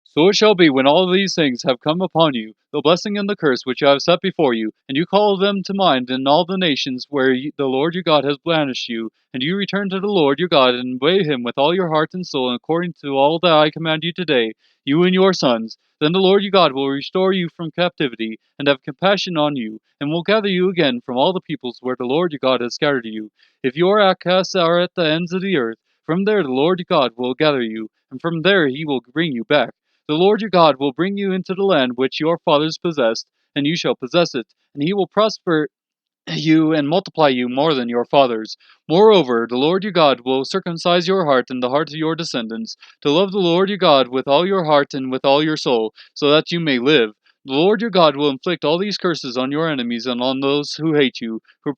So it shall be when all these things have come upon you, the blessing and the curse which I have set before you, and you call them to mind in all the nations where the Lord your God has banished you, and you return to the Lord your God and obey him with all your heart and soul, according to all that I command you today, you and your sons, then the Lord your God will restore you from captivity, and have compassion on you, and will gather you again from all the peoples where the Lord your God has scattered you. If your outcasts are at the ends of the earth, from there the Lord your God will gather you, and from there he will bring you back. The Lord your God will bring you into the land which your fathers possessed, and you shall possess it, and he will prosper you and multiply you more than your fathers. Moreover, the Lord your God will circumcise your heart and the heart of your descendants, to love the Lord your God with all your heart and with all your soul, so that you may live. The Lord your God will inflict all these curses on your enemies and on those who hate you, who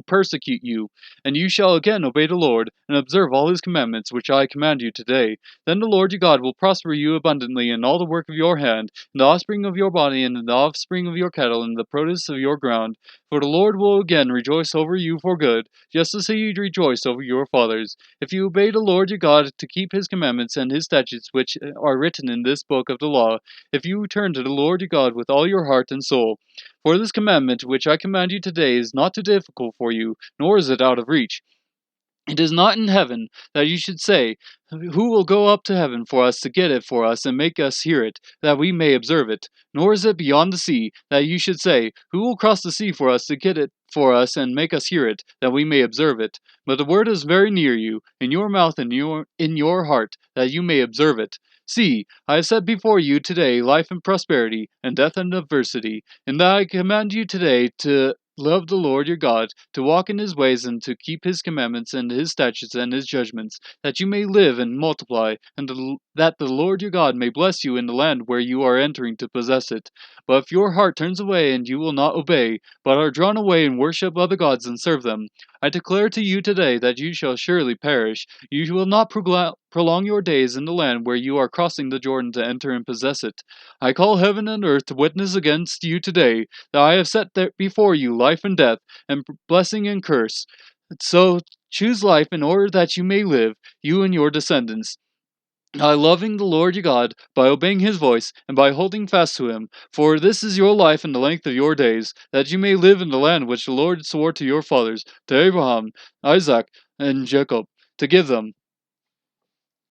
persecute you. And you shall again obey the Lord, and observe all his commandments which I command you today. Then the Lord your God will prosper you abundantly in all the work of your hand, in the offspring of your body, and in the offspring of your cattle, and the produce of your ground. For the Lord will again rejoice over you for good, just as he rejoiced over your fathers. If you obey the Lord your God to keep his commandments and his statutes which are written in this book of the law, if you turn to the Lord your God with all your heart and soul. For this commandment which I command you today is not too difficult for you, nor is it out of reach. It is not in heaven, that you should say, who will go up to heaven for us to get it for us and make us hear it, that we may observe it? Nor is it beyond the sea, that you should say, who will cross the sea for us to get it for us and make us hear it, that we may observe it? But the word is very near you, in your mouth and in your heart, that you may observe it. See, I have set before you today life and prosperity, and death and adversity, and that I command you today to love the Lord your God, to walk in his ways, and to keep his commandments and his statutes and his judgments, that you may live and multiply, and that the Lord your God may bless you in the land where you are entering to possess it. But if your heart turns away and you will not obey, but are drawn away and worship other gods and serve them, I declare to you today that you shall surely perish. You will not prolong your days in the land where you are crossing the Jordan to enter and possess it. I call heaven and earth to witness against you today, that I have set there before you life and death, and blessing and curse. So choose life in order that you may live, you and your descendants, by loving the Lord your God, by obeying his voice, and by holding fast to him. For this is your life and the length of your days, that you may live in the land which the Lord swore to your fathers, to Abraham, Isaac, and Jacob, to give them.